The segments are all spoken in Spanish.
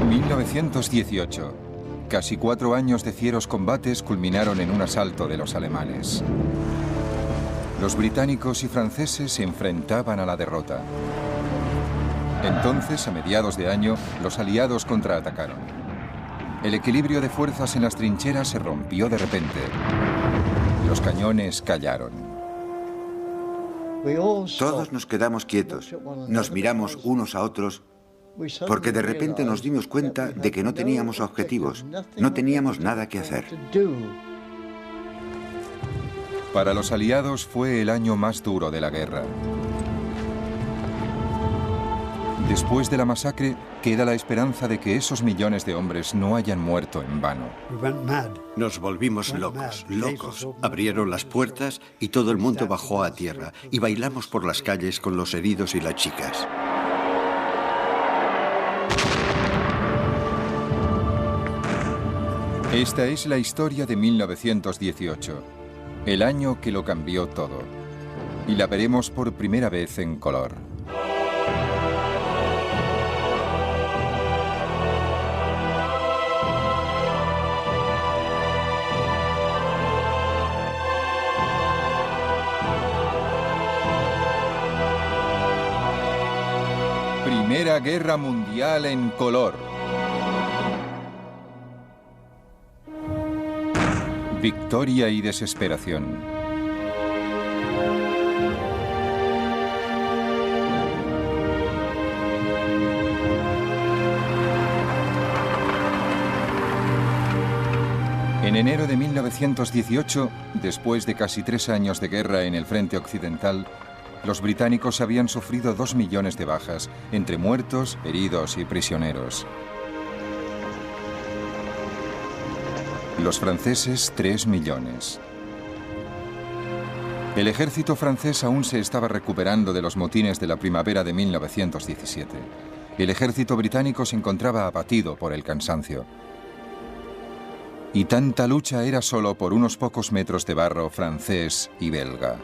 1918. Casi 4 años de fieros combates culminaron en un asalto de los alemanes. Los británicos y franceses se enfrentaban a la derrota. Entonces, a mediados de año, los aliados contraatacaron. El equilibrio de fuerzas en las trincheras se rompió de repente. Los cañones callaron. Todos nos quedamos quietos, nos miramos unos a otros, porque de repente nos dimos cuenta de que no teníamos objetivos, no teníamos nada que hacer. Para los aliados fue el año más duro de la guerra. Después de la masacre, queda la esperanza de que esos millones de hombres no hayan muerto en vano. Nos volvimos locos. Abrieron las puertas y todo el mundo bajó a tierra y bailamos por las calles con los heridos y las chicas. Esta es la historia de 1918, el año que lo cambió todo. Y la veremos por primera vez en color. Primera Guerra Mundial en color. Victoria y desesperación. En enero de 1918, después de casi 3 años de guerra en el frente occidental, los británicos habían sufrido 2 millones de bajas, entre muertos, heridos y prisioneros. Los franceses, 3 millones. El ejército francés aún se estaba recuperando de los motines de la primavera de 1917. El ejército británico se encontraba abatido por el cansancio. Y tanta lucha era solo por unos pocos metros de barro francés y belga.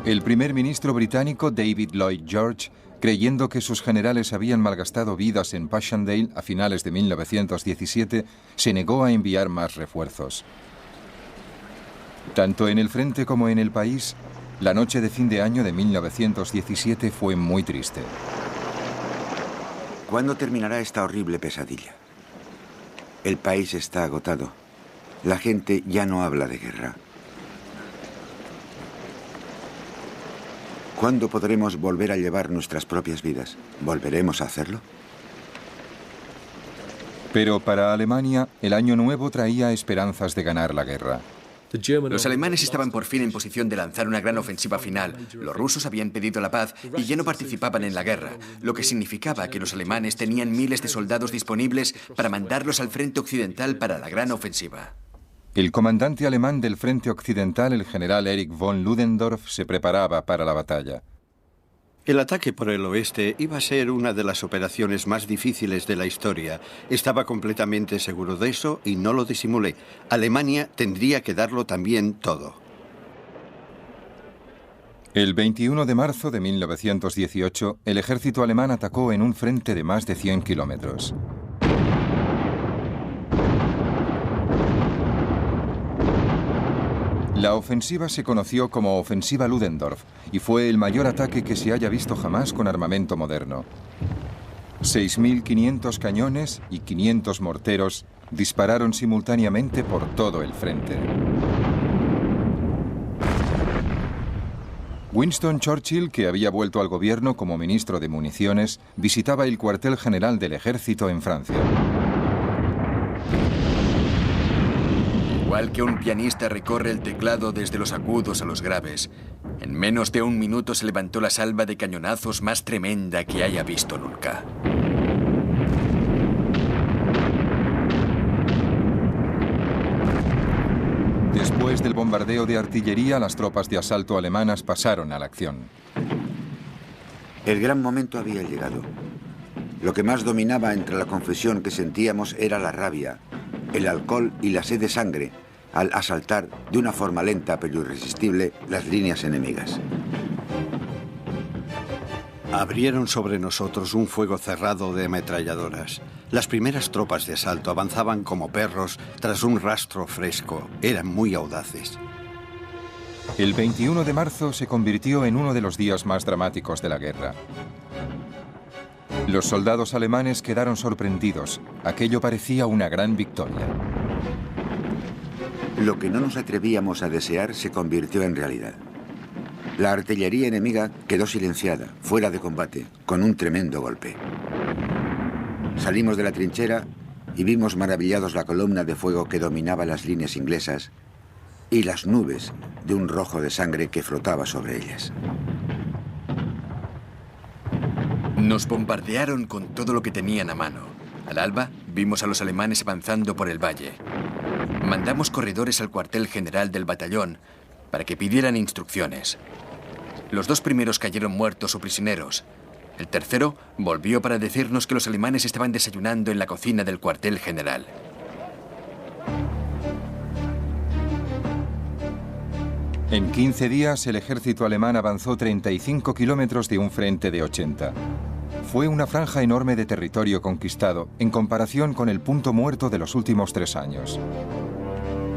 El primer ministro británico, David Lloyd George, creyendo que sus generales habían malgastado vidas en Passchendaele a finales de 1917, se negó a enviar más refuerzos. Tanto en el frente como en el país, la noche de fin de año de 1917 fue muy triste. ¿Cuándo terminará esta horrible pesadilla? El país está agotado. La gente ya no habla de guerra. ¿Cuándo podremos volver a llevar nuestras propias vidas? ¿Volveremos a hacerlo? Pero para Alemania, el año nuevo traía esperanzas de ganar la guerra. Los alemanes estaban por fin en posición de lanzar una gran ofensiva final. Los rusos habían pedido la paz y ya no participaban en la guerra, lo que significaba que los alemanes tenían miles de soldados disponibles para mandarlos al frente occidental para la gran ofensiva. El comandante alemán del frente occidental, el general Erich von Ludendorff, se preparaba para la batalla. El ataque por el oeste iba a ser una de las operaciones más difíciles de la historia. Estaba completamente seguro de eso y no lo disimulé. Alemania tendría que darlo también todo. El 21 de marzo de 1918, el ejército alemán atacó en un frente de más de 100 kilómetros. La ofensiva se conoció como Ofensiva Ludendorff y fue el mayor ataque que se haya visto jamás con armamento moderno. 6.500 cañones y 500 morteros dispararon simultáneamente por todo el frente. Winston Churchill, que había vuelto al gobierno como ministro de municiones, visitaba el cuartel general del ejército en Francia. Igual que un pianista recorre el teclado desde los agudos a los graves, en menos de 1 minuto se levantó la salva de cañonazos más tremenda que haya visto nunca. Después del bombardeo de artillería, las tropas de asalto alemanas pasaron a la acción. El gran momento había llegado. Lo que más dominaba entre la confusión que sentíamos era la rabia, el alcohol y la sed de sangre, al asaltar de una forma lenta pero irresistible las líneas enemigas. Abrieron sobre nosotros un fuego cerrado de ametralladoras. Las primeras tropas de asalto avanzaban como perros tras un rastro fresco. Eran muy audaces. El 21 de marzo se convirtió en uno de los días más dramáticos de la guerra. Los soldados alemanes quedaron sorprendidos. Aquello parecía una gran victoria. Lo que no nos atrevíamos a desear se convirtió en realidad. La artillería enemiga quedó silenciada, fuera de combate, con un tremendo golpe. Salimos de la trinchera y vimos maravillados la columna de fuego que dominaba las líneas inglesas y las nubes de un rojo de sangre que flotaba sobre ellas. Nos bombardearon con todo lo que tenían a mano. Al alba, vimos a los alemanes avanzando por el valle. Mandamos corredores al cuartel general del batallón para que pidieran instrucciones. Los 2 primeros cayeron muertos o prisioneros. El tercero volvió para decirnos que los alemanes estaban desayunando en la cocina del cuartel general. En 15 días, el ejército alemán avanzó 35 kilómetros de un frente de 80. Fue una franja enorme de territorio conquistado en comparación con el punto muerto de los últimos 3 años.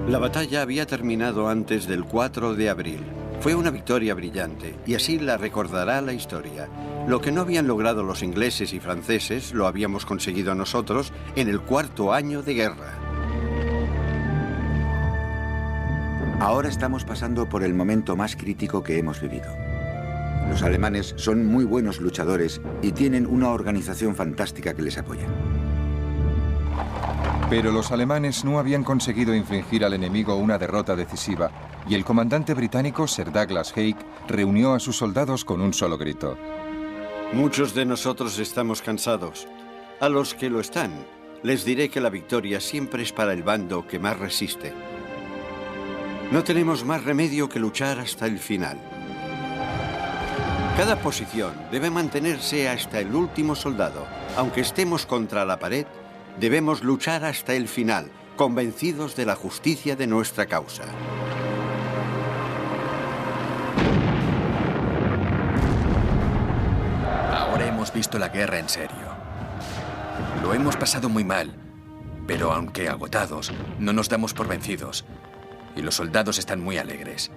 La batalla había terminado antes del 4 de abril. Fue una victoria brillante, y así la recordará la historia. Lo que no habían logrado los ingleses y franceses lo habíamos conseguido nosotros en el 4º año de guerra. Ahora estamos pasando por el momento más crítico que hemos vivido. Los alemanes son muy buenos luchadores y tienen una organización fantástica que les apoya. Pero los alemanes no habían conseguido infligir al enemigo una derrota decisiva, y el comandante británico Sir Douglas Haig reunió a sus soldados con un solo grito. Muchos de nosotros estamos cansados. A los que lo están, les diré que la victoria siempre es para el bando que más resiste. No tenemos más remedio que luchar hasta el final. Cada posición debe mantenerse hasta el último soldado. Aunque estemos contra la pared, debemos luchar hasta el final, convencidos de la justicia de nuestra causa. Ahora hemos visto la guerra en serio. Lo hemos pasado muy mal, pero aunque agotados, no nos damos por vencidos. Y los soldados están muy alegres.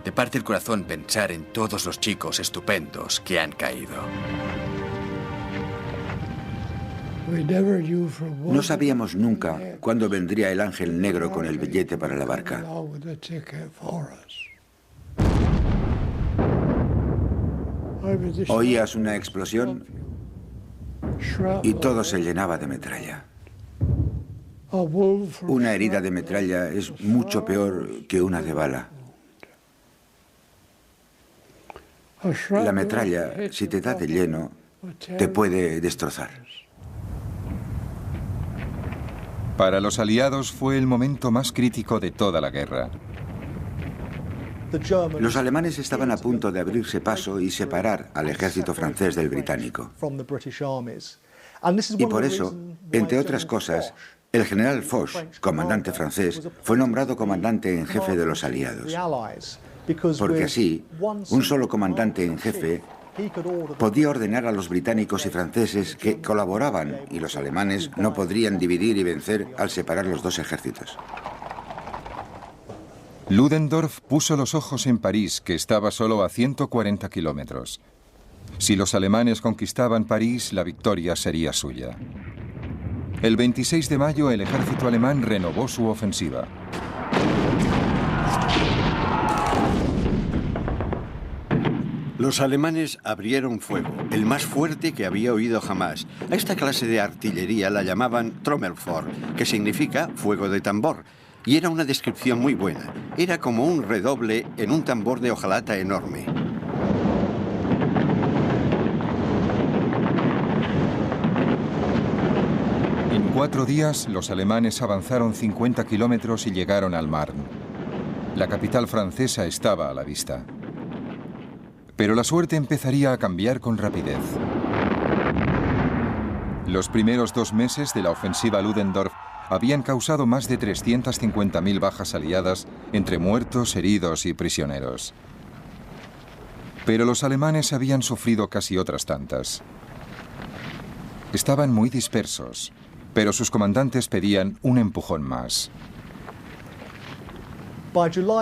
De parte del corazón pensar en todos los chicos estupendos que han caído. No sabíamos nunca cuándo vendría el ángel negro con el billete para la barca. Oías una explosión y todo se llenaba de metralla. Una herida de metralla es mucho peor que una de bala. La metralla, si te da de lleno, te puede destrozar. Para los aliados fue el momento más crítico de toda la guerra. Los alemanes estaban a punto de abrirse paso y separar al ejército francés del británico. Y por eso, entre otras cosas, el general Foch, comandante francés, fue nombrado comandante en jefe de los aliados. Porque así, un solo comandante en jefe podía ordenar a los británicos y franceses que colaboraban y los alemanes no podrían dividir y vencer al separar los 2 ejércitos. Ludendorff puso los ojos en París, que estaba solo a 140 kilómetros. Si los alemanes conquistaban París, la victoria sería suya. El 26 de mayo, el ejército alemán renovó su ofensiva. Los alemanes abrieron fuego, el más fuerte que había oído jamás. A esta clase de artillería la llamaban Trommelfeuer, que significa fuego de tambor, y era una descripción muy buena. Era como un redoble en un tambor de hojalata enorme. En 4 días, los alemanes avanzaron 50 kilómetros y llegaron al Marne. La capital francesa estaba a la vista. Pero la suerte empezaría a cambiar con rapidez. Los primeros 2 meses de la ofensiva Ludendorff habían causado más de 350.000 bajas aliadas entre muertos, heridos y prisioneros. Pero los alemanes habían sufrido casi otras tantas. Estaban muy dispersos, pero sus comandantes pedían un empujón más.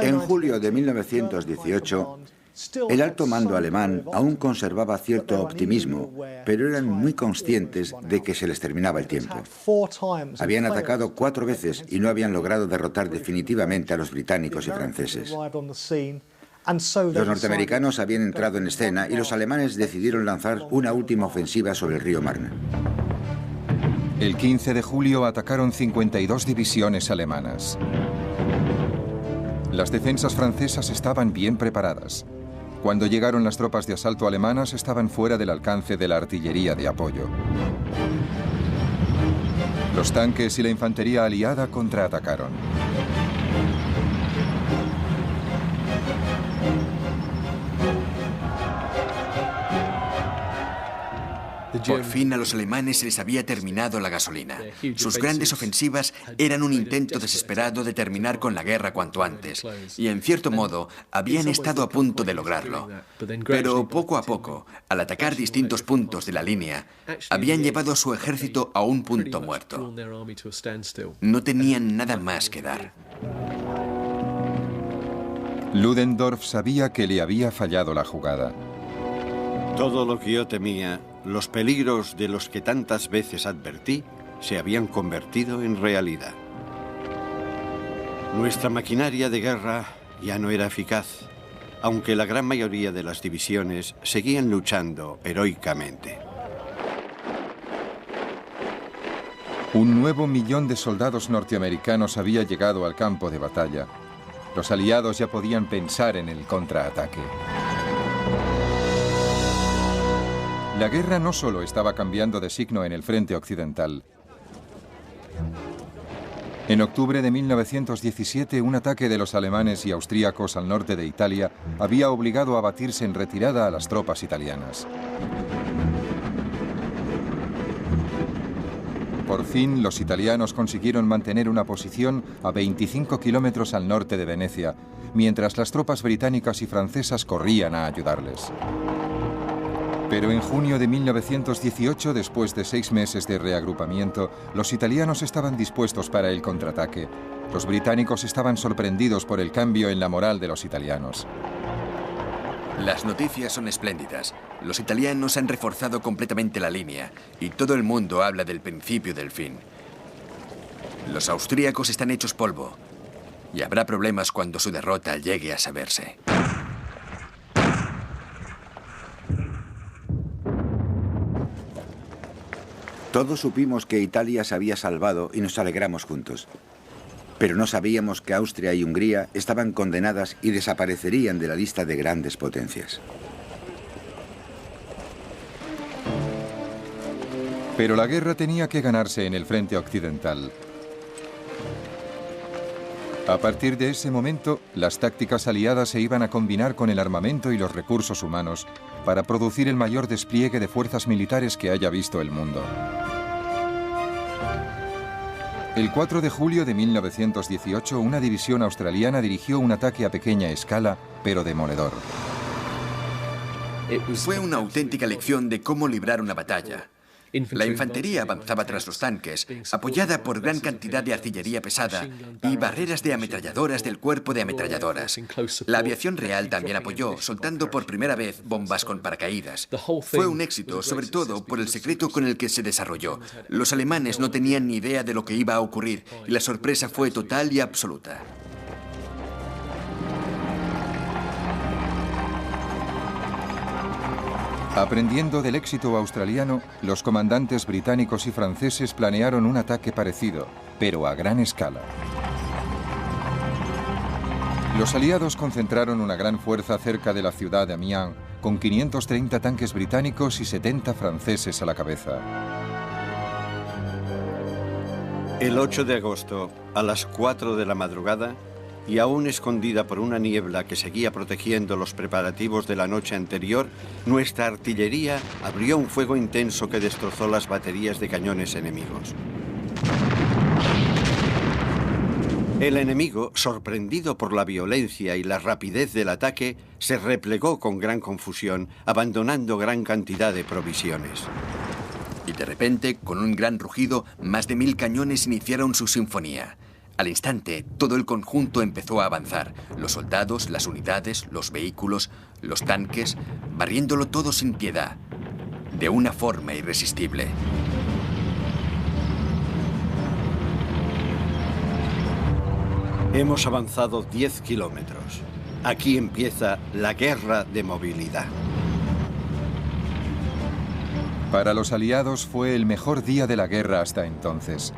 En julio de 1918, el alto mando alemán aún conservaba cierto optimismo, pero eran muy conscientes de que se les terminaba el tiempo. Habían atacado 4 veces y no habían logrado derrotar definitivamente a los británicos y franceses. Los norteamericanos habían entrado en escena y los alemanes decidieron lanzar una última ofensiva sobre el río Marne. El 15 de julio atacaron 52 divisiones alemanas. Las defensas francesas estaban bien preparadas. Cuando llegaron las tropas de asalto alemanas, estaban fuera del alcance de la artillería de apoyo. Los tanques y la infantería aliada contraatacaron. Por fin a los alemanes se les había terminado la gasolina. Sus grandes ofensivas eran un intento desesperado de terminar con la guerra cuanto antes, y en cierto modo habían estado a punto de lograrlo. Pero poco a poco, al atacar distintos puntos de la línea, habían llevado a su ejército a un punto muerto. No tenían nada más que dar. Ludendorff sabía que le había fallado la jugada. Todo lo que yo temía, los peligros de los que tantas veces advertí, se habían convertido en realidad. Nuestra maquinaria de guerra ya no era eficaz, aunque la gran mayoría de las divisiones seguían luchando heroicamente. Un nuevo millón de soldados norteamericanos había llegado al campo de batalla. Los aliados ya podían pensar en el contraataque. La guerra no solo estaba cambiando de signo en el frente occidental. En octubre de 1917, un ataque de los alemanes y austríacos al norte de Italia había obligado a batirse en retirada a las tropas italianas. Por fin, los italianos consiguieron mantener una posición a 25 kilómetros al norte de Venecia, mientras las tropas británicas y francesas corrían a ayudarles. Pero en junio de 1918, después de 6 meses de reagrupamiento, los italianos estaban dispuestos para el contraataque. Los británicos estaban sorprendidos por el cambio en la moral de los italianos. Las noticias son espléndidas. Los italianos han reforzado completamente la línea y todo el mundo habla del principio del fin. Los austríacos están hechos polvo y habrá problemas cuando su derrota llegue a saberse. Todos supimos que Italia se había salvado y nos alegramos juntos. Pero no sabíamos que Austria y Hungría estaban condenadas y desaparecerían de la lista de grandes potencias. Pero la guerra tenía que ganarse en el frente occidental. A partir de ese momento, las tácticas aliadas se iban a combinar con el armamento y los recursos humanos para producir el mayor despliegue de fuerzas militares que haya visto el mundo. El 4 de julio de 1918, una división australiana dirigió un ataque a pequeña escala, pero demoledor. Fue una auténtica lección de cómo librar una batalla. La infantería avanzaba tras los tanques, apoyada por gran cantidad de artillería pesada y barreras de ametralladoras del cuerpo de ametralladoras. La aviación real también apoyó, soltando por primera vez bombas con paracaídas. Fue un éxito, sobre todo por el secreto con el que se desarrolló. Los alemanes no tenían ni idea de lo que iba a ocurrir y la sorpresa fue total y absoluta. Aprendiendo del éxito australiano, los comandantes británicos y franceses planearon un ataque parecido, pero a gran escala. Los aliados concentraron una gran fuerza cerca de la ciudad de Amiens, con 530 tanques británicos y 70 franceses a la cabeza. El 8 de agosto, a las 4 de la madrugada, y aún escondida por una niebla que seguía protegiendo los preparativos de la noche anterior, nuestra artillería abrió un fuego intenso que destrozó las baterías de cañones enemigos. El enemigo, sorprendido por la violencia y la rapidez del ataque, se replegó con gran confusión, abandonando gran cantidad de provisiones. Y de repente, con un gran rugido, más de 1000 cañones iniciaron su sinfonía. Al instante, todo el conjunto empezó a avanzar. Los soldados, las unidades, los vehículos, los tanques, barriéndolo todo sin piedad, de una forma irresistible. Hemos avanzado 10 kilómetros. Aquí empieza la guerra de movilidad. Para los aliados fue el mejor día de la guerra hasta entonces.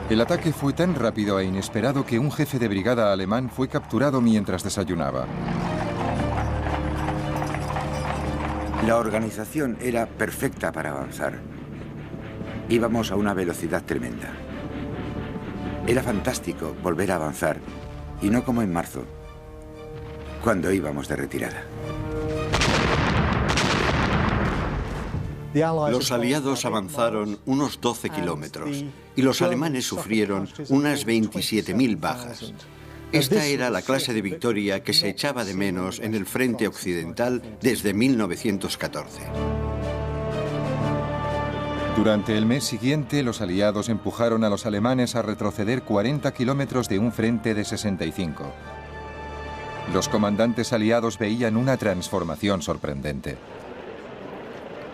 El ataque fue tan rápido e inesperado que un jefe de brigada alemán fue capturado mientras desayunaba. La organización era perfecta para avanzar. Íbamos a una velocidad tremenda. Era fantástico volver a avanzar, y no como en marzo, cuando íbamos de retirada. Los aliados avanzaron unos 12 kilómetros y los alemanes sufrieron unas 27.000 bajas. Esta era la clase de victoria que se echaba de menos en el frente occidental desde 1914. Durante el mes siguiente, los aliados empujaron a los alemanes a retroceder 40 kilómetros de un frente de 65. Los comandantes aliados veían una transformación sorprendente.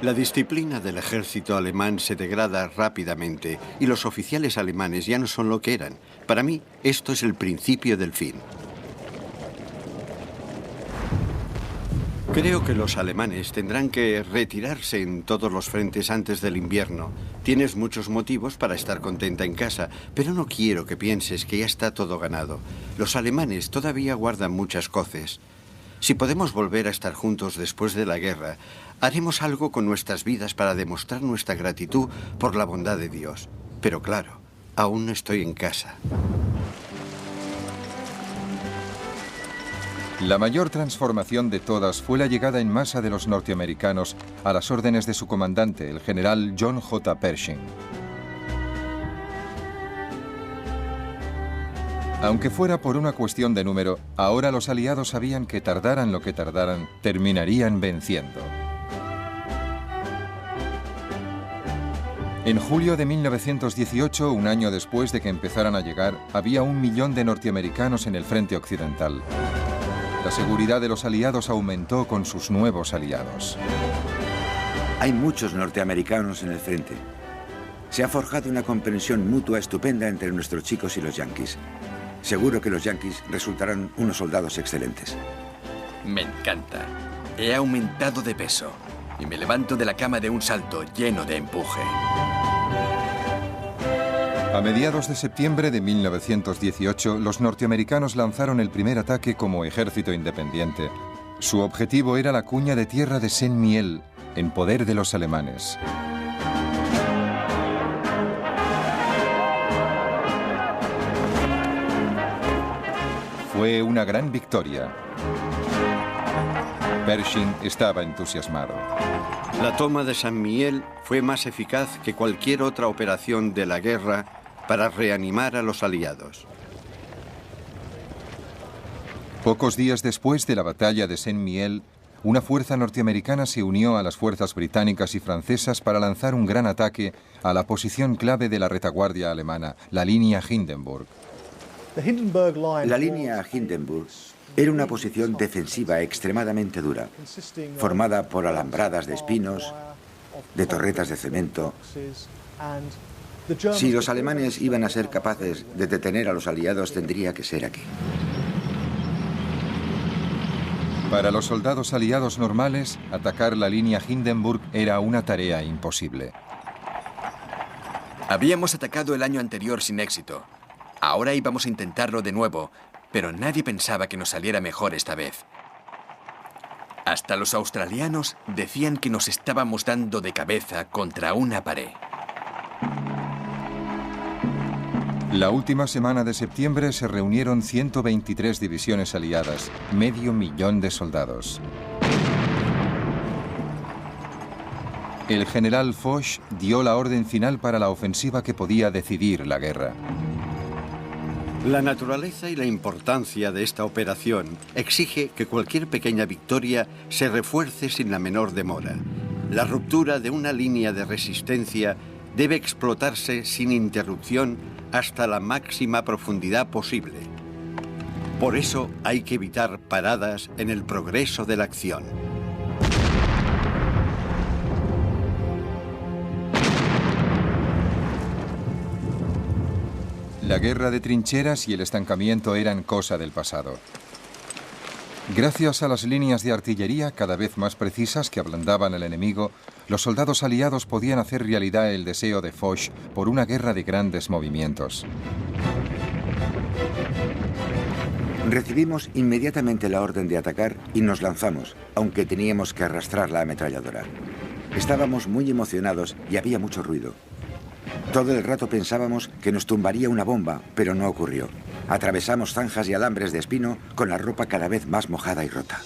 La disciplina del ejército alemán se degrada rápidamente y los oficiales alemanes ya no son lo que eran. Para mí, esto es el principio del fin. Creo que los alemanes tendrán que retirarse en todos los frentes antes del invierno. Tienes muchos motivos para estar contenta en casa, pero no quiero que pienses que ya está todo ganado. Los alemanes todavía guardan muchas coces. Si podemos volver a estar juntos después de la guerra, haremos algo con nuestras vidas para demostrar nuestra gratitud por la bondad de Dios. Pero claro, aún no estoy en casa. La mayor transformación de todas fue la llegada en masa de los norteamericanos a las órdenes de su comandante, el general John J. Pershing. Aunque fuera por una cuestión de número, ahora los aliados sabían que tardaran lo que tardaran, terminarían venciendo. En julio de 1918, un año después de que empezaran a llegar, había 1 millón de norteamericanos en el frente occidental. La seguridad de los aliados aumentó con sus nuevos aliados. Hay muchos norteamericanos en el frente. Se ha forjado una comprensión mutua estupenda entre nuestros chicos y los yanquis. Seguro que los yanquis resultarán unos soldados excelentes. Me encanta. He aumentado de peso y me levanto de la cama de un salto lleno de empuje. A mediados de septiembre de 1918, los norteamericanos lanzaron el primer ataque como ejército independiente. Su objetivo era la cuña de tierra de Saint-Mihiel, en poder de los alemanes. Fue una gran victoria. Pershing estaba entusiasmado. La toma de Saint-Mihiel fue más eficaz que cualquier otra operación de la guerra para reanimar a los aliados. Pocos días después de la batalla de Saint-Mihiel, una fuerza norteamericana se unió a las fuerzas británicas y francesas para lanzar un gran ataque a la posición clave de la retaguardia alemana, la línea Hindenburg. La línea Hindenburg era una posición defensiva extremadamente dura, formada por alambradas de espinos, de torretas de cemento. Si los alemanes iban a ser capaces de detener a los aliados, tendría que ser aquí. Para los soldados aliados normales, atacar la línea Hindenburg era una tarea imposible. Habíamos atacado el año anterior sin éxito. Ahora íbamos a intentarlo de nuevo, pero nadie pensaba que nos saliera mejor esta vez. Hasta los australianos decían que nos estábamos dando de cabeza contra una pared. La última semana de septiembre se reunieron 123 divisiones aliadas, 500.000 de soldados. El general Foch dio la orden final para la ofensiva que podía decidir la guerra. La naturaleza y la importancia de esta operación exige que cualquier pequeña victoria se refuerce sin la menor demora. La ruptura de una línea de resistencia debe explotarse sin interrupción hasta la máxima profundidad posible. Por eso hay que evitar paradas en el progreso de la acción. La guerra de trincheras y el estancamiento eran cosa del pasado. Gracias a las líneas de artillería cada vez más precisas que ablandaban al enemigo, los soldados aliados podían hacer realidad el deseo de Foch por una guerra de grandes movimientos. Recibimos inmediatamente la orden de atacar y nos lanzamos, aunque teníamos que arrastrar la ametralladora. Estábamos muy emocionados y había mucho ruido. Todo el rato pensábamos que nos tumbaría una bomba, pero no ocurrió. Atravesamos zanjas y alambres de espino con la ropa cada vez más mojada y rota.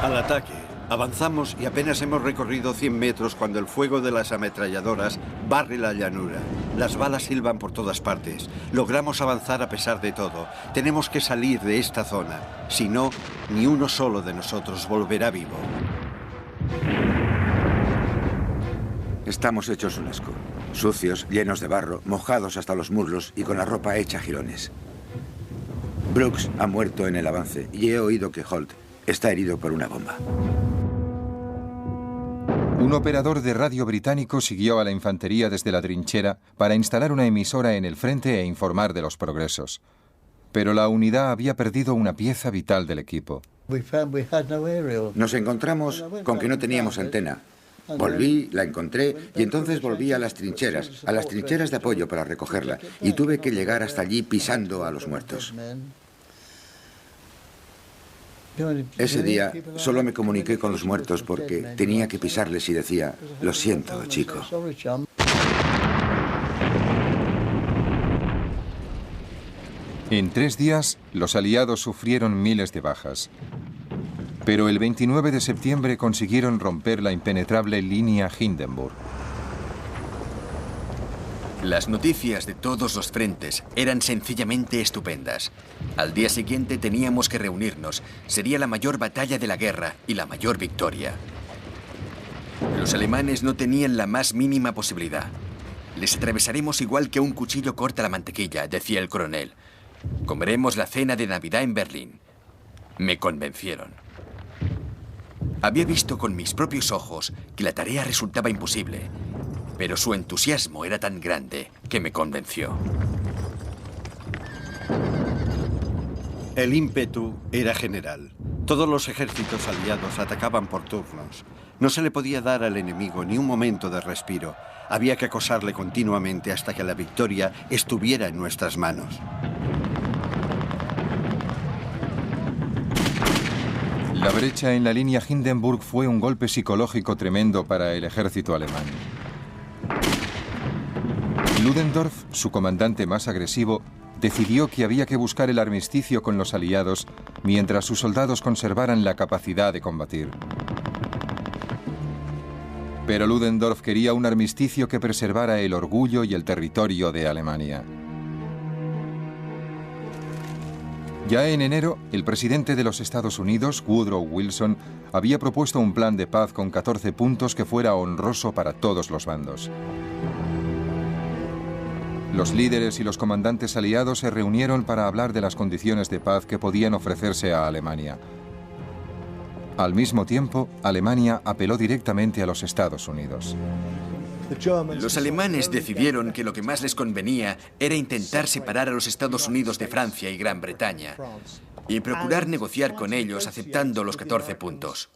Al ataque. Avanzamos y apenas hemos recorrido 100 metros cuando el fuego de las ametralladoras barre la llanura. Las balas silban por todas partes. Logramos avanzar a pesar de todo. Tenemos que salir de esta zona. Si no, ni uno solo de nosotros volverá vivo. Estamos hechos un asco. Sucios, llenos de barro, mojados hasta los muslos y con la ropa hecha jirones. Brooks ha muerto en el avance y he oído que Holt está herido por una bomba. Un operador de radio británico siguió a la infantería desde la trinchera para instalar una emisora en el frente e informar de los progresos. Pero la unidad había perdido una pieza vital del equipo. Nos encontramos con que no teníamos antena. Volví, la encontré y entonces volví a las trincheras de apoyo para recogerla y tuve que llegar hasta allí pisando a los muertos. Ese día solo me comuniqué con los muertos porque tenía que pisarles y decía, lo siento, chico. En 3 días, los aliados sufrieron miles de bajas. Pero el 29 de septiembre consiguieron romper la impenetrable línea Hindenburg. Las noticias de todos los frentes eran sencillamente estupendas. Al día siguiente teníamos que reunirnos. Sería la mayor batalla de la guerra y la mayor victoria. Los alemanes no tenían la más mínima posibilidad. Les atravesaremos igual que un cuchillo corta la mantequilla, decía el coronel. Comeremos la cena de Navidad en Berlín. Me convencieron. Había visto con mis propios ojos que la tarea resultaba imposible. Pero su entusiasmo era tan grande que me convenció. El ímpetu era general. Todos los ejércitos aliados atacaban por turnos. No se le podía dar al enemigo ni un momento de respiro. Había que acosarle continuamente hasta que la victoria estuviera en nuestras manos. La brecha en la línea Hindenburg fue un golpe psicológico tremendo para el ejército alemán. Ludendorff, su comandante más agresivo, decidió que había que buscar el armisticio con los aliados mientras sus soldados conservaran la capacidad de combatir. Pero Ludendorff quería un armisticio que preservara el orgullo y el territorio de Alemania. Ya en enero, el presidente de los Estados Unidos, Woodrow Wilson, había propuesto un plan de paz con 14 puntos que fuera honroso para todos los bandos. Los líderes y los comandantes aliados se reunieron para hablar de las condiciones de paz que podían ofrecerse a Alemania. Al mismo tiempo, Alemania apeló directamente a los Estados Unidos. Los alemanes decidieron que lo que más les convenía era intentar separar a los Estados Unidos de Francia y Gran Bretaña y procurar negociar con ellos aceptando los 14 puntos.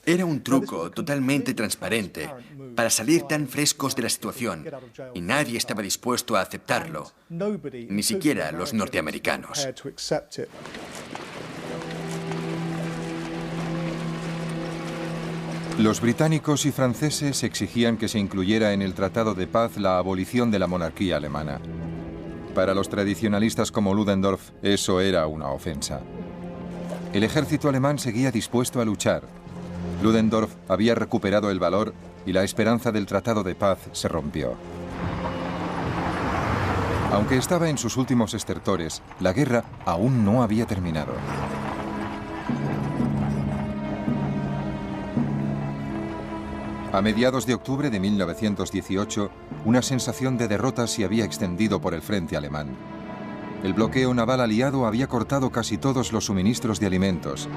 Era un truco totalmente transparente para salir tan frescos de la situación y nadie estaba dispuesto a aceptarlo, ni siquiera los norteamericanos. Los británicos y franceses exigían que se incluyera en el Tratado de Paz la abolición de la monarquía alemana. Para los tradicionalistas como Ludendorff, eso era una ofensa. El ejército alemán seguía dispuesto a luchar. Ludendorff había recuperado el valor y la esperanza del tratado de paz se rompió. Aunque estaba en sus últimos estertores, la guerra aún no había terminado. A mediados de octubre de 1918, una sensación de derrota se había extendido por el frente alemán. El bloqueo naval aliado había cortado casi todos los suministros de alimentos.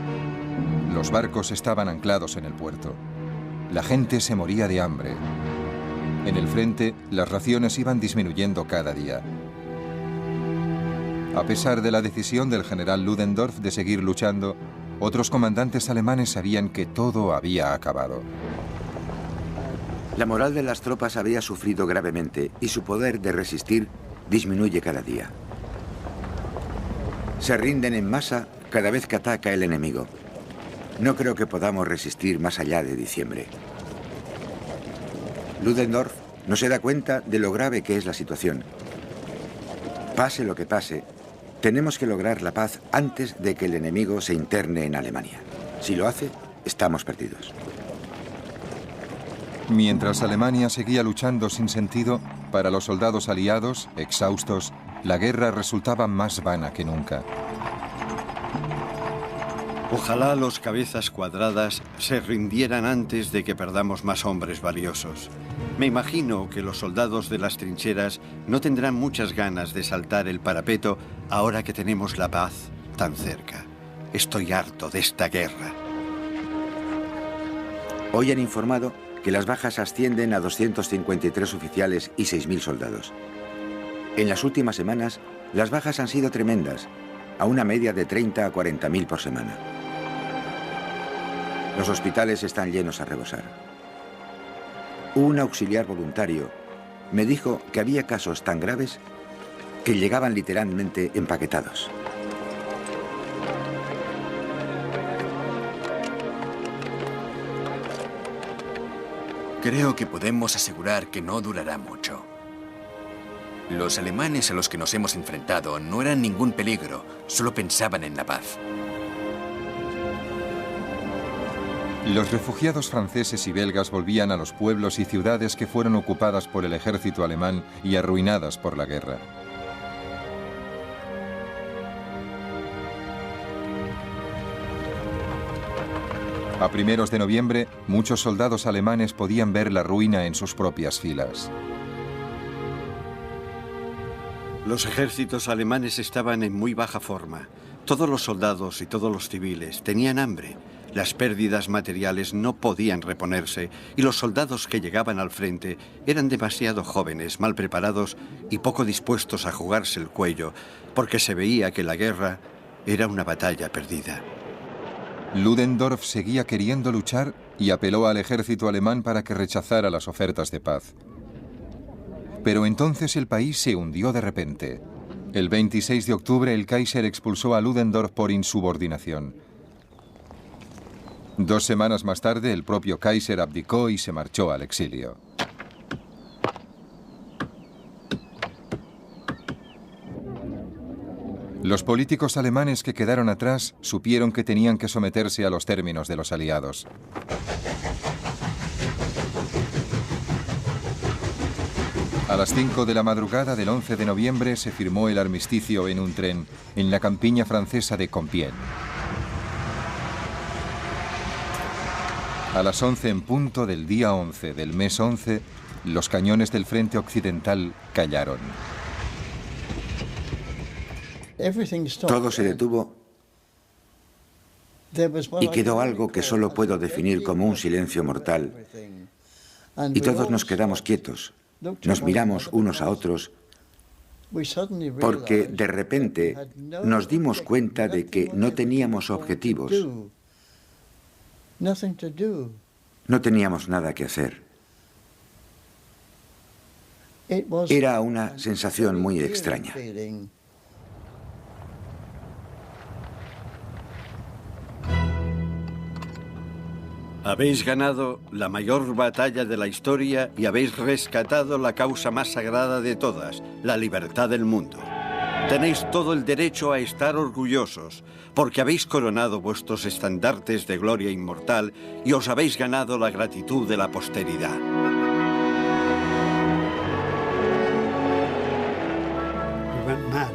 Los barcos estaban anclados en el puerto. La gente se moría de hambre. En el frente, las raciones iban disminuyendo cada día. A pesar de la decisión del general Ludendorff de seguir luchando, otros comandantes alemanes sabían que todo había acabado. La moral de las tropas había sufrido gravemente y su poder de resistir disminuye cada día. Se rinden en masa cada vez que ataca el enemigo. No creo que podamos resistir más allá de diciembre. Ludendorff no se da cuenta de lo grave que es la situación. Pase lo que pase, tenemos que lograr la paz antes de que el enemigo se interne en Alemania. Si lo hace, estamos perdidos. Mientras Alemania seguía luchando sin sentido, para los soldados aliados, exhaustos, la guerra resultaba más vana que nunca. Ojalá los cabezas cuadradas se rindieran antes de que perdamos más hombres valiosos. Me imagino que los soldados de las trincheras no tendrán muchas ganas de saltar el parapeto ahora que tenemos la paz tan cerca. Estoy harto de esta guerra. Hoy han informado que las bajas ascienden a 253 oficiales y 6.000 soldados. En las últimas semanas, las bajas han sido tremendas, a una media de 30 a 40.000 por semana. Los hospitales están llenos a rebosar. Un auxiliar voluntario me dijo que había casos tan graves que llegaban literalmente empaquetados. Creo que podemos asegurar que no durará mucho. Los alemanes a los que nos hemos enfrentado no eran ningún peligro, solo pensaban en la paz. Los refugiados franceses y belgas volvían a los pueblos y ciudades que fueron ocupadas por el ejército alemán y arruinadas por la guerra. A primeros de noviembre, muchos soldados alemanes podían ver la ruina en sus propias filas. Los ejércitos alemanes estaban en muy baja forma. Todos los soldados y todos los civiles tenían hambre. Las pérdidas materiales no podían reponerse y los soldados que llegaban al frente eran demasiado jóvenes, mal preparados y poco dispuestos a jugarse el cuello, porque se veía que la guerra era una batalla perdida. Ludendorff seguía queriendo luchar y apeló al ejército alemán para que rechazara las ofertas de paz. Pero entonces el país se hundió de repente. El 26 de octubre el Kaiser expulsó a Ludendorff por insubordinación. 2 semanas más tarde el propio Kaiser abdicó y se marchó al exilio. Los políticos alemanes que quedaron atrás supieron que tenían que someterse a los términos de los aliados. A las 5 de la madrugada del 11 de noviembre se firmó el armisticio en un tren en la campiña francesa de Compiègne. A las 11 en punto del día 11 del mes 11, los cañones del frente occidental callaron. Todo se detuvo y quedó algo que solo puedo definir como un silencio mortal. Y todos nos quedamos quietos, nos miramos unos a otros, porque de repente nos dimos cuenta de que no teníamos objetivos, no teníamos nada que hacer. Era una sensación muy extraña. Habéis ganado la mayor batalla de la historia y habéis rescatado la causa más sagrada de todas, la libertad del mundo. Tenéis todo el derecho a estar orgullosos, porque habéis coronado vuestros estandartes de gloria inmortal y os habéis ganado la gratitud de la posteridad.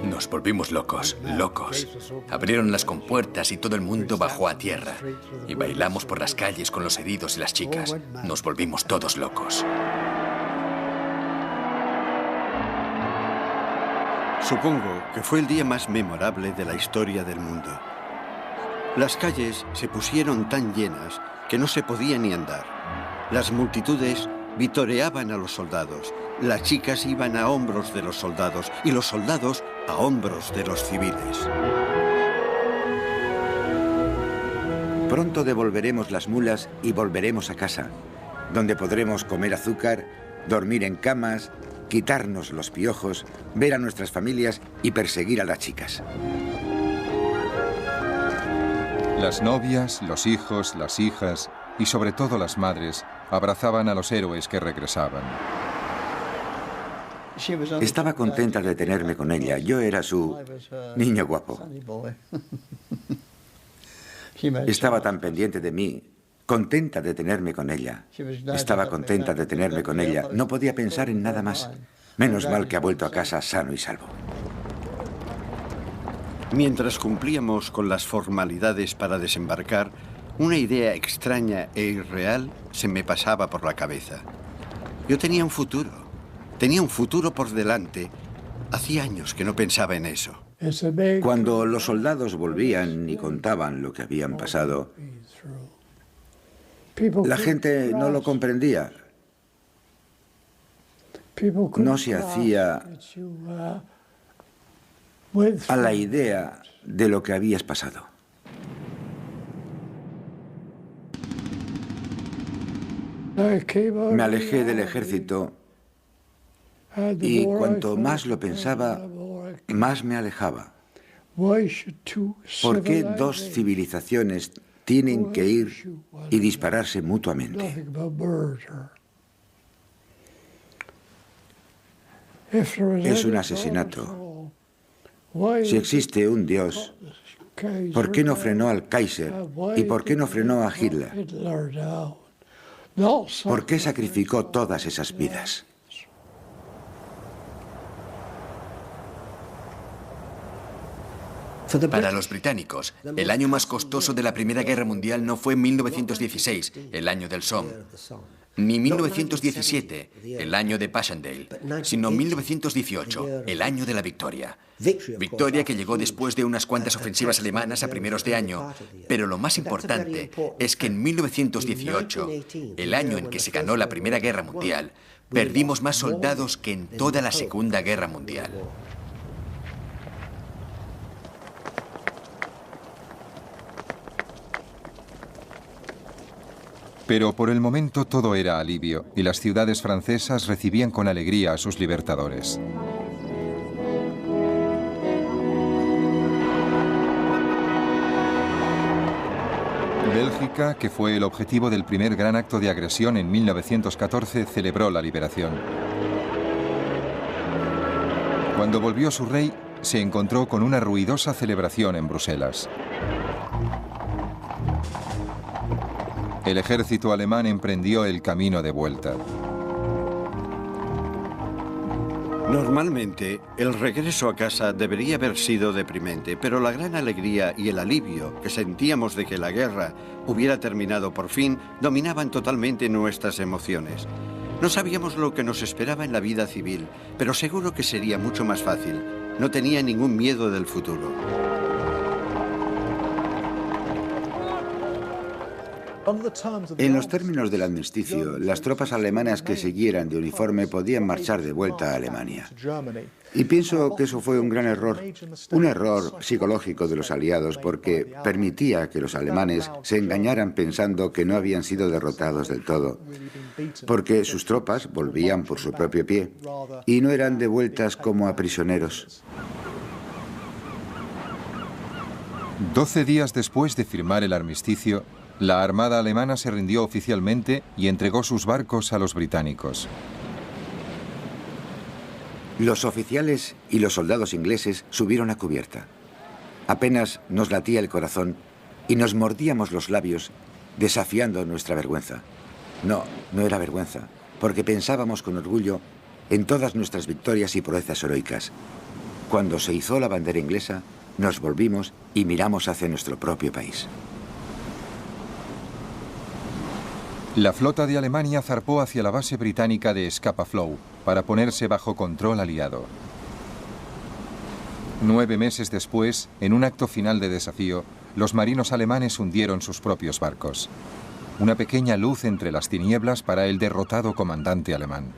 Nos volvimos locos. Abrieron las compuertas y todo el mundo bajó a tierra. Y bailamos por las calles con los heridos y las chicas. Nos volvimos todos locos. Supongo que fue el día más memorable de la historia del mundo. Las calles se pusieron tan llenas que no se podía ni andar. Las multitudes vitoreaban a los soldados, las chicas iban a hombros de los soldados y los soldados a hombros de los civiles. Pronto devolveremos las mulas y volveremos a casa, donde podremos comer azúcar, dormir en camas, quitarnos los piojos, ver a nuestras familias y perseguir a las chicas. Las novias, los hijos, las hijas y sobre todo las madres abrazaban a los héroes que regresaban. Estaba contenta de tenerme con ella. Yo era su niño guapo. Estaba tan pendiente de mí, contenta de tenerme con ella. Estaba contenta de tenerme con ella. No podía pensar en nada más. Menos mal que ha vuelto a casa sano y salvo. Mientras cumplíamos con las formalidades para desembarcar, una idea extraña e irreal se me pasaba por la cabeza. Yo tenía un futuro por delante. Hacía años que no pensaba en eso. Cuando los soldados volvían y contaban lo que habían pasado, la gente no lo comprendía. No se hacía a la idea de lo que habías pasado. Me alejé del ejército y cuanto más lo pensaba, más me alejaba. ¿Por qué dos civilizaciones tienen que ir y dispararse mutuamente? Es un asesinato. Si existe un Dios, ¿por qué no frenó al Kaiser y por qué no frenó a Hitler? ¿Por qué sacrificó todas esas vidas? Para los británicos, el año más costoso de la Primera Guerra Mundial no fue 1916, el año del Somme, ni 1917, el año de Passchendaele, sino 1918, el año de la victoria. Victoria que llegó después de unas cuantas ofensivas alemanas a primeros de año, pero lo más importante es que en 1918, el año en que se ganó la Primera Guerra Mundial, perdimos más soldados que en toda la Segunda Guerra Mundial. Pero por el momento todo era alivio y las ciudades francesas recibían con alegría a sus libertadores. Bélgica, que fue el objetivo del primer gran acto de agresión en 1914, celebró la liberación. Cuando volvió su rey, se encontró con una ruidosa celebración en Bruselas. El ejército alemán emprendió el camino de vuelta. Normalmente, el regreso a casa debería haber sido deprimente, pero la gran alegría y el alivio que sentíamos de que la guerra hubiera terminado por fin dominaban totalmente nuestras emociones. No sabíamos lo que nos esperaba en la vida civil, pero seguro que sería mucho más fácil. No tenía ningún miedo del futuro. En los términos del armisticio, las tropas alemanas que siguieran de uniforme podían marchar de vuelta a Alemania. Y pienso que eso fue un gran error, un error psicológico de los aliados, porque permitía que los alemanes se engañaran pensando que no habían sido derrotados del todo, porque sus tropas volvían por su propio pie y no eran devueltas como a prisioneros. 12 días después de firmar el armisticio, la Armada alemana se rindió oficialmente y entregó sus barcos a los británicos. Los oficiales y los soldados ingleses subieron a cubierta. Apenas nos latía el corazón y nos mordíamos los labios desafiando nuestra vergüenza. No era vergüenza, porque pensábamos con orgullo en todas nuestras victorias y proezas heroicas. Cuando se izó la bandera inglesa, nos volvimos y miramos hacia nuestro propio país. La flota de Alemania zarpó hacia la base británica de Scapa Flow para ponerse bajo control aliado. 9 meses después, en un acto final de desafío, los marinos alemanes hundieron sus propios barcos. Una pequeña luz entre las tinieblas para el derrotado comandante alemán.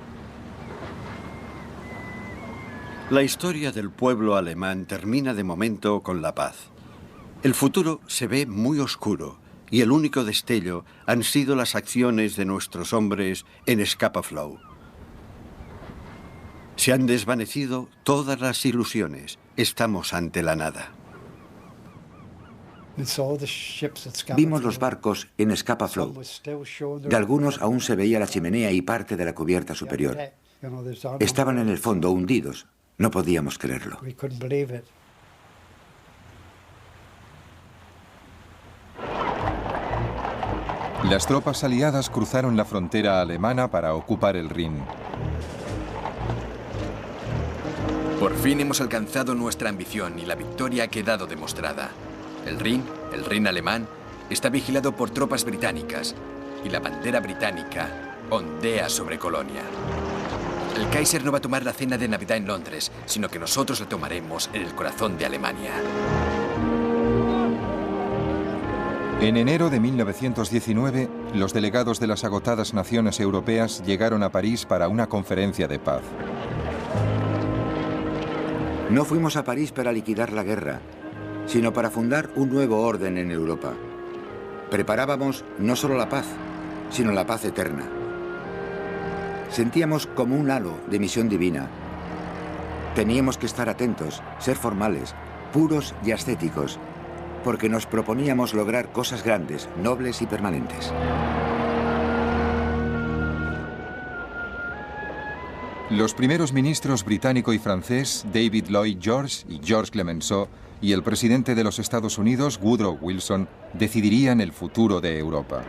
La historia del pueblo alemán termina de momento con la paz. El futuro se ve muy oscuro y el único destello han sido las acciones de nuestros hombres en Scapa Flow. Se han desvanecido todas las ilusiones. Estamos ante la nada. Vimos los barcos en Scapa Flow. De algunos aún se veía la chimenea y parte de la cubierta superior. Estaban en el fondo, hundidos. No podíamos creerlo. Las tropas aliadas cruzaron la frontera alemana para ocupar el Rin. Por fin hemos alcanzado nuestra ambición y la victoria ha quedado demostrada. El Rin alemán, está vigilado por tropas británicas y la bandera británica ondea sobre Colonia. El Kaiser no va a tomar la cena de Navidad en Londres, sino que nosotros la tomaremos en el corazón de Alemania. En enero de 1919, los delegados de las agotadas naciones europeas llegaron a París para una conferencia de paz. No fuimos a París para liquidar la guerra, sino para fundar un nuevo orden en Europa. Preparábamos no solo la paz, sino la paz eterna. Sentíamos como un halo de misión divina. Teníamos que estar atentos, ser formales, puros y ascéticos, porque nos proponíamos lograr cosas grandes, nobles y permanentes. Los primeros ministros británico y francés, David Lloyd George y Georges Clemenceau, y el presidente de los Estados Unidos, Woodrow Wilson, decidirían el futuro de Europa.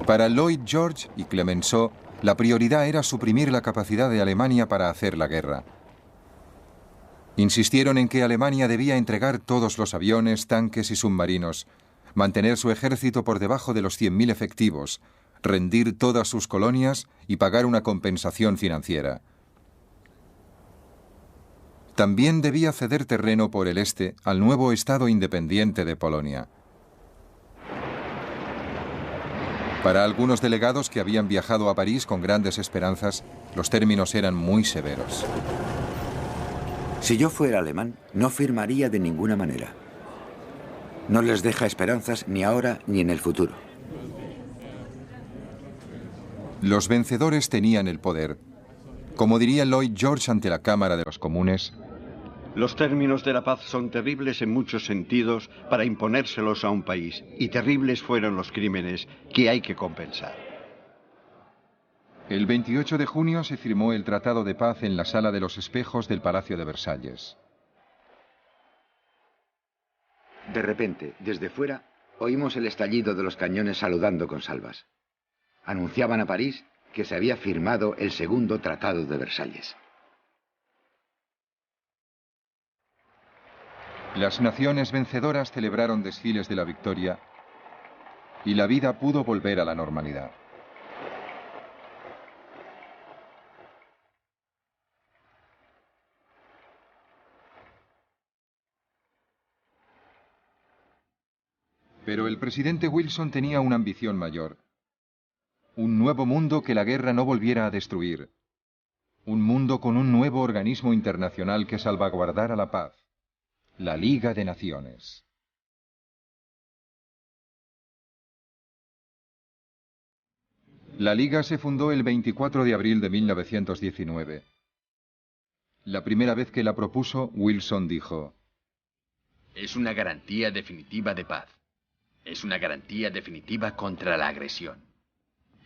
Para Lloyd George y Clemenceau, la prioridad era suprimir la capacidad de Alemania para hacer la guerra. Insistieron en que Alemania debía entregar todos los aviones, tanques y submarinos, mantener su ejército por debajo de los 100.000 efectivos, rendir todas sus colonias y pagar una compensación financiera. También debía ceder terreno por el este al nuevo Estado independiente de Polonia. Para algunos delegados que habían viajado a París con grandes esperanzas, los términos eran muy severos. Si yo fuera alemán, no firmaría de ninguna manera. No les deja esperanzas ni ahora ni en el futuro. Los vencedores tenían el poder. Como diría Lloyd George ante la Cámara de los Comunes, los términos de la paz son terribles en muchos sentidos para imponérselos a un país, y terribles fueron los crímenes que hay que compensar. El 28 de junio se firmó el Tratado de Paz en la Sala de los Espejos del Palacio de Versalles. De repente, desde fuera, oímos el estallido de los cañones saludando con salvas. Anunciaban a París que se había firmado el segundo Tratado de Versalles. Las naciones vencedoras celebraron desfiles de la victoria y la vida pudo volver a la normalidad. Pero el presidente Wilson tenía una ambición mayor. Un nuevo mundo que la guerra no volviera a destruir. Un mundo con un nuevo organismo internacional que salvaguardara la paz. La Liga de Naciones. La Liga se fundó el 24 de abril de 1919. La primera vez que la propuso, Wilson dijo: Es una garantía definitiva de paz. Es una garantía definitiva contra la agresión.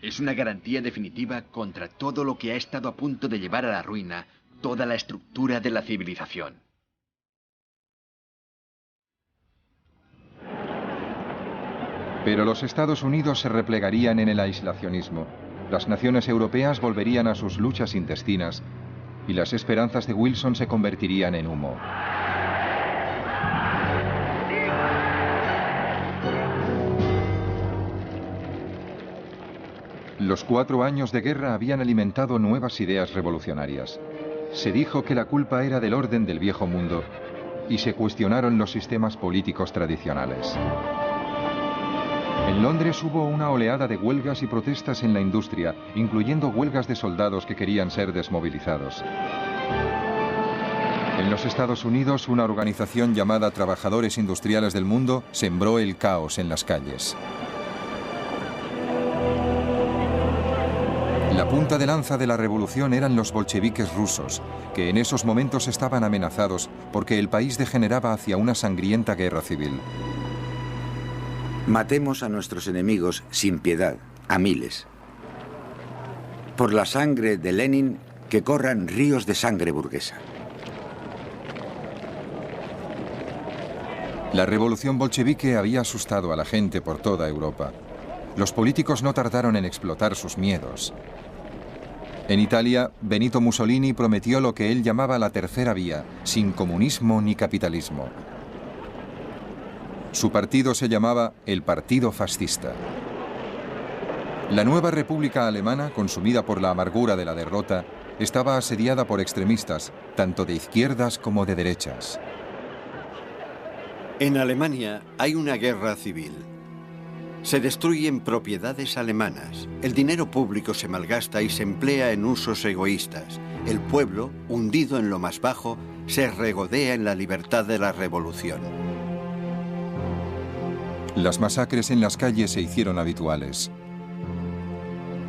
Es una garantía definitiva contra todo lo que ha estado a punto de llevar a la ruina toda la estructura de la civilización. Pero los Estados Unidos se replegarían en el aislacionismo. Las naciones europeas volverían a sus luchas intestinas y las esperanzas de Wilson se convertirían en humo. Los 4 años de guerra habían alimentado nuevas ideas revolucionarias. Se dijo que la culpa era del orden del viejo mundo y se cuestionaron los sistemas políticos tradicionales. En Londres hubo una oleada de huelgas y protestas en la industria, incluyendo huelgas de soldados que querían ser desmovilizados. En los Estados Unidos, una organización llamada Trabajadores Industriales del Mundo sembró el caos en las calles. La punta de lanza de la revolución eran los bolcheviques rusos, que en esos momentos estaban amenazados porque el país degeneraba hacia una sangrienta guerra civil. Matemos a nuestros enemigos sin piedad, a miles. Por la sangre de Lenin, que corran ríos de sangre burguesa. La revolución bolchevique había asustado a la gente por toda Europa. Los políticos no tardaron en explotar sus miedos. En Italia, Benito Mussolini prometió lo que él llamaba la tercera vía, sin comunismo ni capitalismo. Su partido se llamaba el Partido Fascista. La nueva República Alemana, consumida por la amargura de la derrota, estaba asediada por extremistas, tanto de izquierdas como de derechas. En Alemania hay una guerra civil. Se destruyen propiedades alemanas, el dinero público se malgasta y se emplea en usos egoístas. El pueblo, hundido en lo más bajo, se regodea en la libertad de la revolución. Las masacres en las calles se hicieron habituales.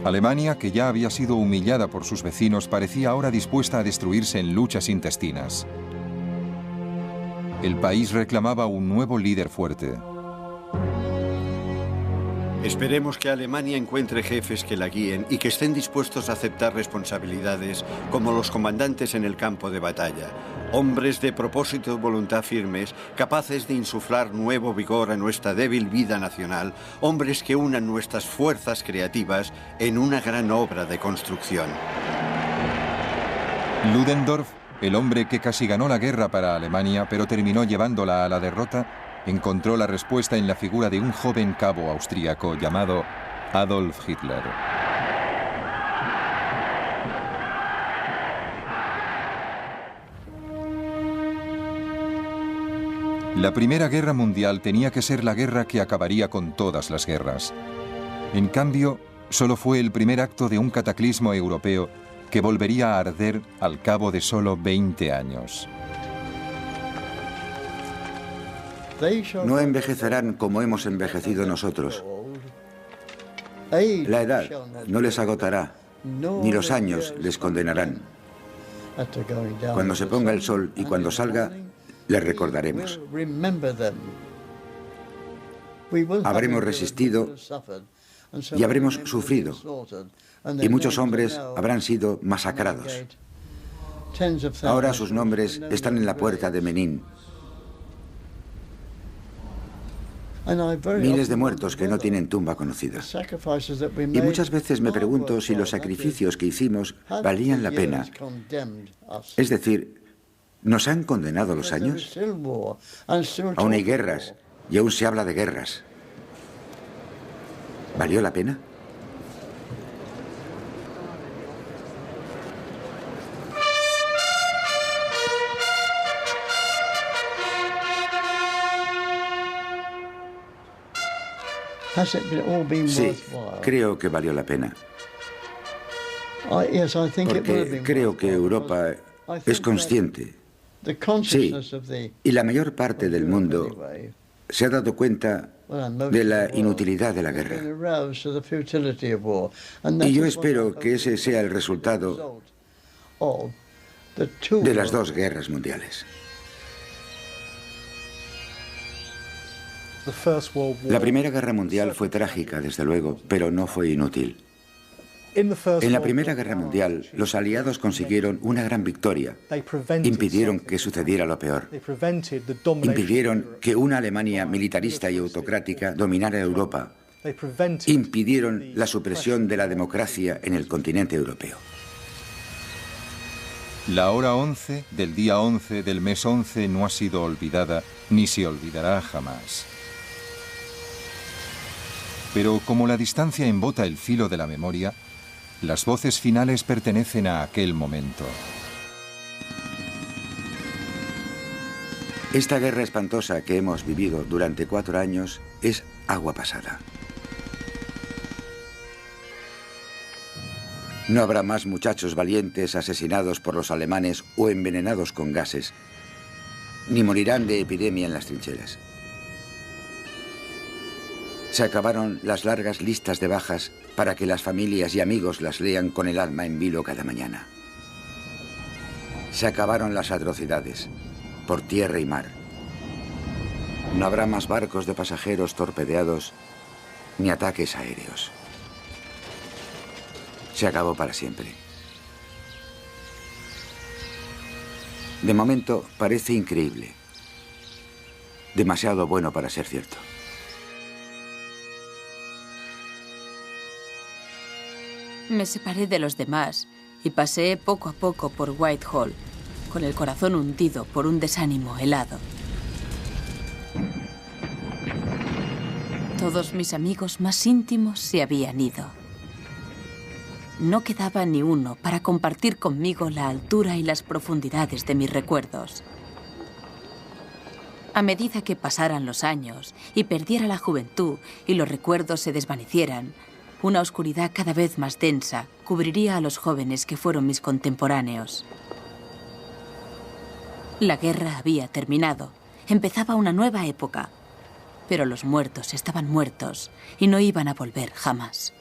Alemania, que ya había sido humillada por sus vecinos, parecía ahora dispuesta a destruirse en luchas intestinas. El país reclamaba un nuevo líder fuerte. Esperemos que Alemania encuentre jefes que la guíen y que estén dispuestos a aceptar responsabilidades como los comandantes en el campo de batalla. Hombres de propósito y voluntad firmes, capaces de insuflar nuevo vigor a nuestra débil vida nacional. Hombres que unan nuestras fuerzas creativas en una gran obra de construcción. Ludendorff, el hombre que casi ganó la guerra para Alemania, pero terminó llevándola a la derrota, encontró la respuesta en la figura de un joven cabo austríaco llamado Adolf Hitler. La Primera Guerra Mundial tenía que ser la guerra que acabaría con todas las guerras. En cambio, solo fue el primer acto de un cataclismo europeo que volvería a arder al cabo de solo 20 años. No envejecerán como hemos envejecido nosotros. La edad no les agotará, ni los años les condenarán. Cuando se ponga el sol y cuando salga, les recordaremos. Habremos resistido y habremos sufrido, y muchos hombres habrán sido masacrados. Ahora sus nombres están en la puerta de Menin. Miles de muertos que no tienen tumba conocida. Y muchas veces me pregunto si los sacrificios que hicimos valían la pena. Es decir, ¿nos han condenado los años? Aún hay guerras y aún se habla de guerras. ¿Valió la pena? Sí, creo que valió la pena. Porque creo que Europa es consciente. Sí, y la mayor parte del mundo se ha dado cuenta de la inutilidad de la guerra. Y yo espero que ese sea el resultado de las 2 guerras mundiales. La Primera Guerra Mundial fue trágica, desde luego, pero no fue inútil. En la Primera Guerra Mundial, los aliados consiguieron una gran victoria. Impidieron que sucediera lo peor. Impidieron que una Alemania militarista y autocrática dominara Europa. Impidieron la supresión de la democracia en el continente europeo. La hora 11 del día 11 del mes 11 no ha sido olvidada ni se olvidará jamás. Pero como la distancia embota el filo de la memoria, las voces finales pertenecen a aquel momento. Esta guerra espantosa que hemos vivido durante 4 años es agua pasada. No habrá más muchachos valientes asesinados por los alemanes o envenenados con gases, ni morirán de epidemia en las trincheras. Se acabaron las largas listas de bajas para que las familias y amigos las lean con el alma en vilo cada mañana. Se acabaron las atrocidades, por tierra y mar. No habrá más barcos de pasajeros torpedeados ni ataques aéreos. Se acabó para siempre. De momento parece increíble. Demasiado bueno para ser cierto. Me separé de los demás y pasé poco a poco por Whitehall, con el corazón hundido por un desánimo helado. Todos mis amigos más íntimos se habían ido. No quedaba ni uno para compartir conmigo la altura y las profundidades de mis recuerdos. A medida que pasaran los años y perdiera la juventud y los recuerdos se desvanecieran, una oscuridad cada vez más densa cubriría a los jóvenes que fueron mis contemporáneos. La guerra había terminado. Empezaba una nueva época. Pero los muertos estaban muertos y no iban a volver jamás.